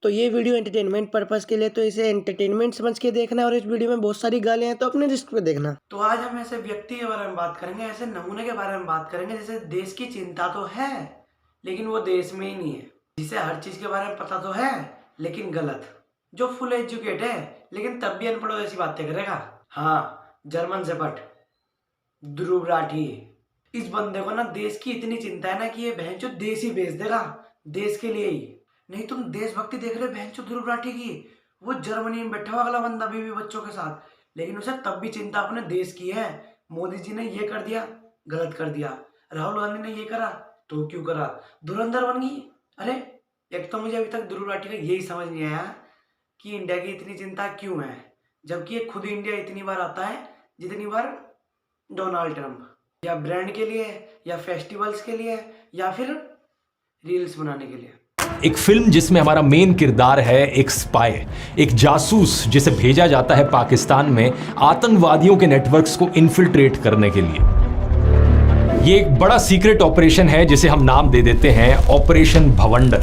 तो ये video entertainment purpose के लिए, तो इसे एंटरटेनमेंट समझ के देखना और इस वीडियो में बहुत सारी गालियाँ हैं तो अपने रिस्क पे देखना। तो आज हम ऐसे व्यक्ति के बारे में बात करेंगे, ऐसे नमूने के बारे में बात करेंगे जैसे देश की चिंता तो है लेकिन वो देश में ही नहीं है, जिसे हर चीज के बारे में पता तो है लेकिन गलत, जो फुल एजुकेट है लेकिन तब भी अनपढ़ जैसी बातें करेगा। हाँ, जर्मन शेपर्ड ध्रुव राठी। इस बंदे को ना देश की इतनी चिंता है ना कि ये बहन चो देश ही बेच देगा, देश के लिए ही। नहीं तुम देशभक्ति देख रहे हो बहन चो ध्रुव राठी की, वो जर्मनी में बैठा हुआ अगला बंदा बीवी बच्चों के साथ, लेकिन उसे तब भी चिंता अपने देश की है। मोदी जी ने ये कर दिया, गलत कर दिया, राहुल गांधी ने ये करा तो क्यों करा, धुरंधर बन गई। अरे एक तो मुझे अभी तक ध्रुव राठी का यही समझ नहीं आया कि इंडिया की इतनी चिंता क्यों है, जबकि ये खुद इंडिया इतनी बार आता है जितनी बार डोनाल्ड ट्रंप, या ब्रांड के लिए या फेस्टिवल्स के लिए या फिर रील्स बनाने के लिए। एक फिल्म जिसमें हमारा मेन किरदार है एक स्पाई, एक जासूस जिसे भेजा जाता है पाकिस्तान में आतंकवादियों के नेटवर्क्स को इन्फिल्ट्रेट करने के लिए। ये एक बड़ा सीक्रेट ऑपरेशन है जिसे हम नाम दे देते हैं ऑपरेशन भवंडर।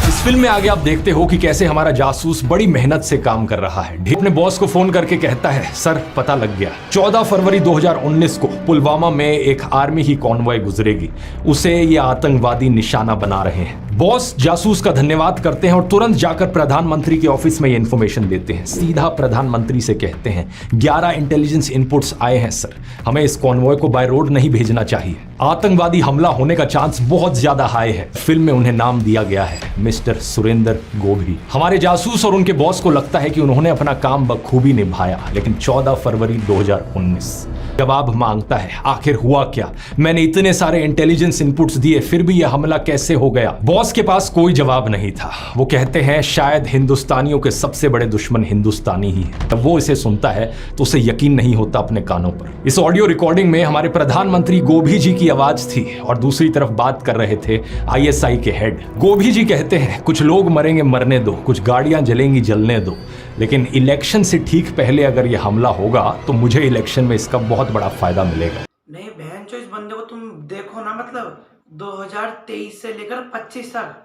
इस फिल्म में आगे आप देखते हो कि कैसे हमारा जासूस बड़ी मेहनत से काम कर रहा है। अपने बॉस को फोन करके कहता है, सर पता लग गया, 14 फरवरी 2019 को पुलवामा में एक आर्मी की कॉन्वॉय गुजरेगी, उसे ये आतंकवादी निशाना बना रहे हैं। बॉस जासूस का धन्यवाद करते हैं और तुरंत जाकर प्रधानमंत्री के ऑफिस में ये इंफॉर्मेशन देते हैं। सीधा प्रधानमंत्री से कहते हैं 11 इंटेलिजेंस इनपुट्स आए हैं सर, हमें इस कॉन्वॉय को बाय रोड नहीं भेजना चाहिए, आतंकवादी हमला होने का चांस बहुत ज्यादा हाई है। फिल्म में उन्हें नाम दिया गया है मिस्टर सुरेंद्र गोभी। हमारे जासूस और उनके बॉस को लगता है कि उन्होंने अपना काम बखूबी निभाया, लेकिन 14 फरवरी 2019 जवाब मांगता है, आखिर हुआ क्या, मैंने इतने सारे इंटेलिजेंस इनपुट्स दिए फिर भी यह हमला कैसे हो गया। बॉस के पास कोई जवाब नहीं था। वो कहते हैं शायद हिंदुस्तानियों के सबसे बड़े दुश्मन हिंदुस्तानी ही है। जब वो इसे सुनता है तो उसे यकीन नहीं होता अपने कानों पर। इस ऑडियो रिकॉर्डिंग में हमारे प्रधानमंत्री गोभी जी की आवाज थी और दूसरी तरफ बात कर रहे थे आईएसआई के हेड। गोभी जी कहते हैं कुछ लोग मरेंगे मरने दो, कुछ गाड़ियां जलेंगी जलने दो, लेकिन इलेक्शन से ठीक पहले अगर यह हमला होगा तो मुझे इलेक्शन में इसका बहुत बड़ा फायदा मिलेगा। नहीं बहन चो, इस बंदे को तुम देखो ना, मतलब 2023 से लेकर 25 तक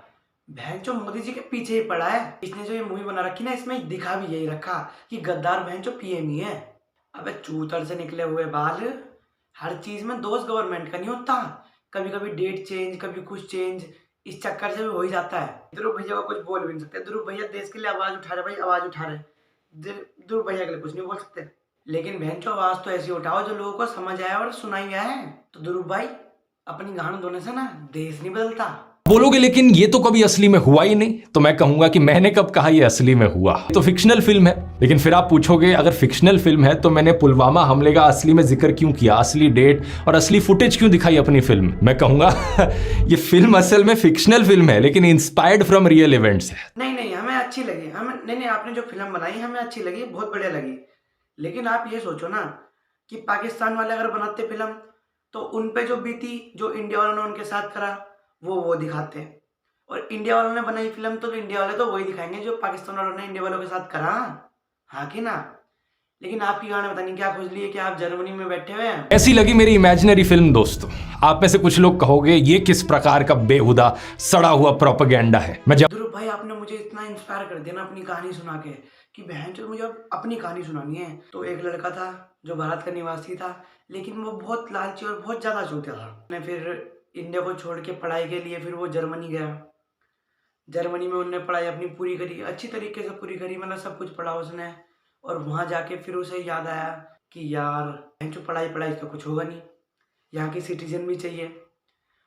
बहन चो मोदी जी के पीछे ही पड़ा है। इसने जो ये मूवी बना रखी ना, इसमें दिखा भी यही रखा कि गद्दार बहन चो पीएम ही है। अबे चूतर से निकले हुए बाल, हर चीज में दोस्त गवर्नमेंट का नहीं होता, कभी कभी डेट चेंज, कभी कुछ चेंज, इस चक्कर से भी हो ही जाता है। ध्रुव भैया को कुछ बोल भी नहीं सकते, ध्रुव भैया देश के लिए आवाज उठा रहे, भाई आवाज उठा रहे, ध्रुव भैया के लिए कुछ नहीं बोल सकते, लेकिन बहन चो आवाज तो ऐसी उठाओ जो लोगों को समझ आया और सुनाई आया है। तो ध्रुव भाई अपनी गान धोने से ना देश नहीं बदलता। बोलोगे लेकिन ये तो कभी असली में हुआ ही नहीं, तो मैं कहूंगा कि मैंने कब कहा ये असली में हुआ, तो फिक्शनल फिल्म है। लेकिन फिर आप पूछोगे अगर फिक्शनल फिल्म है तो मैंने पुलवामा हमले का असली में जिक्र क्यों किया, असली डेट और असली फुटेज क्यों दिखाई अपनी फिल्म। मैं कहूंगा ये फिल्म असल में फिक्शनल फिल्म है लेकिन इंस्पायर्ड फ्रॉम रियल इवेंट्स है। नहीं हमें अच्छी लगी, हमें नहीं आपने जो फिल्म बनाई हमें अच्छी लगी, बहुत बढ़िया लगी, लेकिन आप ये सोचो ना कि पाकिस्तान वाले अगर बनाते फिल्म तो उन पे जो बीती, जो इंडिया वालों ने उनके साथ करा वो दिखाते, और इंडिया वालों ने बनाई फिल्म तो इंडिया वाले तो वही दिखाएंगे जो पाकिस्तान वालों ने इंडिया वालों के साथ करा। हाँ कि ना। लेकिन आपकी गाने पता नहीं क्या खोज लिए कि आप जर्मनी में बैठे हुए हैं। ऐसी लगी मेरी इमेजिनरी फिल्म दोस्तों। आप में से कुछ लोग कहोगे ये किस प्रकार का बेहुदा सड़ा हुआ प्रोपेगेंडा है। मैं ध्रुव भाई आपने मुझे इतना इंस्पायर कर दिया ना अपनी कहानी सुना के कि बहन चो मुझे अब अपनी कहानी सुनानी है। तो एक लड़का था जो भारत का निवासी था, लेकिन वो बहुत लालची और बहुत ज्यादा चूतिया था। फिर इंडिया को छोड़ के पढ़ाई के लिए फिर वो जर्मनी गया। जर्मनी में उन्होंने पढ़ाई अपनी पूरी करी, अच्छी तरीके से पूरी करी, मतलब सब कुछ पढ़ा उसने। और वहाँ जाके फिर उसे याद आया कि यार जो पढ़ाई का कुछ होगा नहीं, यहाँ की सिटीजन भी चाहिए,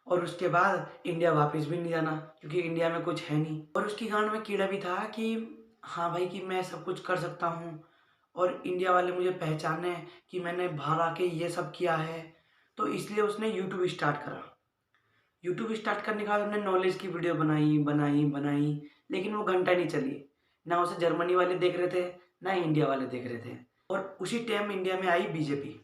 और उसके बाद इंडिया वापस भी नहीं जाना क्योंकि इंडिया में कुछ है नहीं। और उसकी गांड में कीड़ा भी था कि हाँ भाई कि मैं सब कुछ कर सकता हूँ और इंडिया वाले मुझे पहचाने कि मैंने बाहर आके ये सब किया है। तो इसलिए उसने यूट्यूब स्टार्ट करा। यूट्यूब स्टार्ट करने के बाद उन्होंने नॉलेज की वीडियो बनाई, लेकिन वो घंटा नहीं चली। ना उसे जर्मनी वाले देख रहे थे ना इंडिया वाले देख रहे थे। और उसी टाइम इंडिया में आई बीजेपी,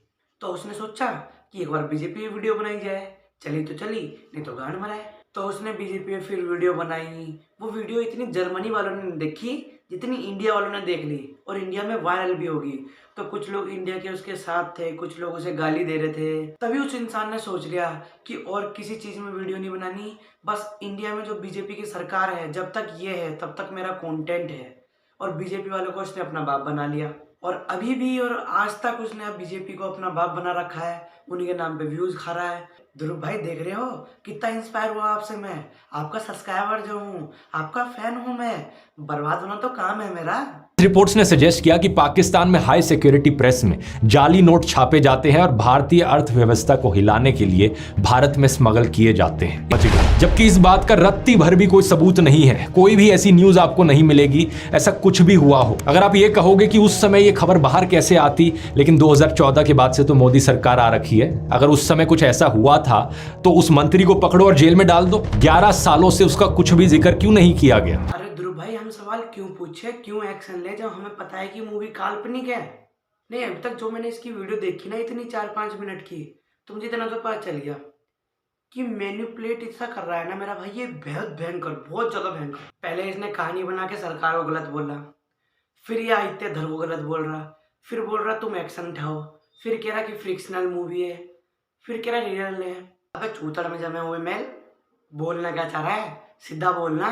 तो उसने सोचा कि एक बार बीजेपी में वीडियो बनाई जाए, चली तो चली नहीं तो गांड मराए। तो उसने बीजेपी में फिर वीडियो बनाई। वो वीडियो इतनी जर्मनी वालों ने देखी जितनी इंडिया वालों ने देख ली और इंडिया में वायरल भी होगी। तो कुछ लोग इंडिया के उसके साथ थे, कुछ लोग उसे गाली दे रहे थे। तभी उस इंसान ने सोच लिया कि और किसी चीज़ में वीडियो नहीं बनानी, बस इंडिया में जो बीजेपी की सरकार है जब तक ये है तब तक मेरा कंटेंट है। और बीजेपी वालों को उसने अपना बाप बना लिया और अभी भी और आज तक उसने बीजेपी को अपना बाप बना रखा है। उन्हीं के नाम पे व्यूज खा रहा है। ध्रुव भाई देख रहे हो कितना इंस्पायर हुआ आपसे मैं, आपका सब्सक्राइबर जो हूँ, आपका फैन हूँ मैं। बर्बाद होना तो काम है मेरा। रिपोर्ट्स ने सजेस्ट किया कि पाकिस्तान में हाई सिक्योरिटी प्रेस में जाली नोट छापे जाते हैं और भारतीय अर्थव्यवस्था को हिलाने के लिए भारत में स्मगल किए जाते हैं, जबकि इस बात का रत्ती भर भी कोई सबूत नहीं है। कोई भी ऐसी न्यूज आपको नहीं मिलेगी ऐसा कुछ भी हुआ हो। अगर आप ये कहोगे कि उस समय ये खबर बाहर कैसे आती, लेकिन 2014 के बाद से तो मोदी सरकार आ रखी है। अगर उस समय कुछ ऐसा हुआ था तो उस मंत्री को पकड़ो और जेल में डाल दो। 11 सालों से उसका कुछ भी जिक्र क्यों नहीं किया गया? अरे ध्रुव भाई हम सवाल क्यों पूछे, क्यों एक्शन ले जब हमें पता है कि मूवी काल्पनिक है। नहीं अभी तक जो मैंने इसकी वीडियो देखी ना इतनी 4-5 मिनट की, तो मुझे इतना तो पता चल गया कि मैनिपुलेट इतना कर रहा है ना मेरा भाई, ये बेहद भयंकर, बहुत ज्यादा भयंकर। पहले इसने कहानी बना के सरकार को गलत बोला, फिर ये आदित्य धर को गलत बोल रहा, फिर बोल रहा तुम एक्शन उठाओ, फिर कह रहा कि फ्रिक्शनल मूवी है, फिर कह रहा रियल है। अबे चूतड़ में जमे हुए मैल, बोलना क्या चाह रहा है, सीधा बोलना।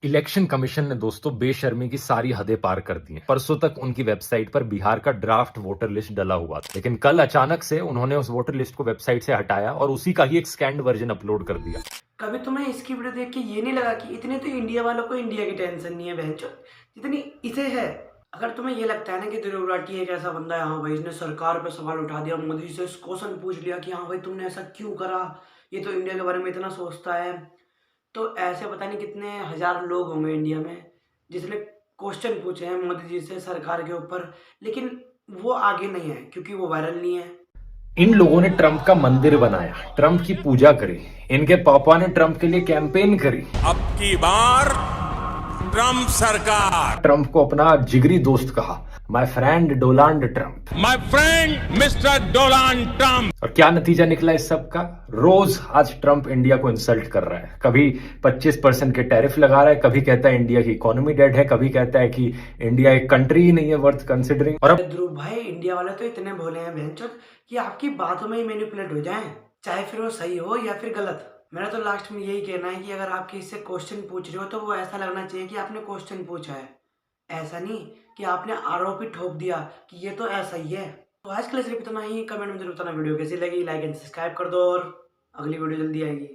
इलेक्शन कमीशन ने दोस्तों बेशर्मी की सारी हदें पार कर दी हैं। परसों तक उनकी वेबसाइट पर बिहार का ड्राफ्ट वोटर लिस्ट डला हुआ था, लेकिन कल अचानक से उन्होंने उस वोटर लिस्ट को वेबसाइट से हटाया और उसी का ही एक स्कैन्ड वर्जन अपलोड कर दिया। कभी तुम्हें इसकी वीडियो देख के ये नहीं लगा कि इतने तो इंडिया वालों को इंडिया की टेंशन नहीं है बहनचोद जितनी इसे है। अगर तुम्हें ये लगता है ना कि ध्रुव राठी एक ऐसा बंदा है, हाँ भाई इसने सरकार पे सवाल उठा दिया, मोदी से क्वेश्चन पूछ लिया कि हाँ भाई तुमने ऐसा क्यों करा, ये तो इंडिया के बारे में इतना सोचता है, तो ऐसे पता नहीं कितने हजार लोग होंगे इंडिया में जिसने क्वेश्चन पूछे हैं मोदी जी से सरकार के ऊपर, लेकिन वो आगे नहीं है क्योंकि वो वायरल नहीं है। इन लोगों ने ट्रंप का मंदिर बनाया, ट्रंप की पूजा करी, इनके पापा ने ट्रंप के लिए कैंपेन करी। अब की बार ट्रंप सरकार, ट्रंप को अपना जिगरी दोस्त कहा, my friend Donald Trump, my friend mister Donald Trump. और क्या नतीजा निकला इस सब का? रोज आज ट्रंप इंडिया को इंसल्ट कर रहा है। कभी 25% के टैरिफ लगा रहा है, कभी कहता है इंडिया की इकोनॉमी डेड है, कभी कहता है कि इंडिया एक कंट्री ही नहीं है वर्थ कंसिडरिंग। और अब ध्रुव भाई इंडिया वाले तो इतने भोले हैं बहनचोद कि आपकी बातों में ही मैनिपुलेट हो जाएं, चाहे फिर वो सही हो या फिर गलत। मेरा तो लास्ट में यही कहना है कि अगर आप किसी से क्वेश्चन पूछ रहे हो तो वो ऐसा लगना चाहिए कि आपने क्वेश्चन पूछा है, ऐसा नहीं कि आपने आरोप ही ठोक दिया कि ये तो ऐसा ही है। तो आज के लिए सिर्फ इतना ही। कमेंट में जरूर बताना वीडियो कैसी लगी, लाइक एंड सब्सक्राइब कर दो और अगली वीडियो जल्दी आएगी।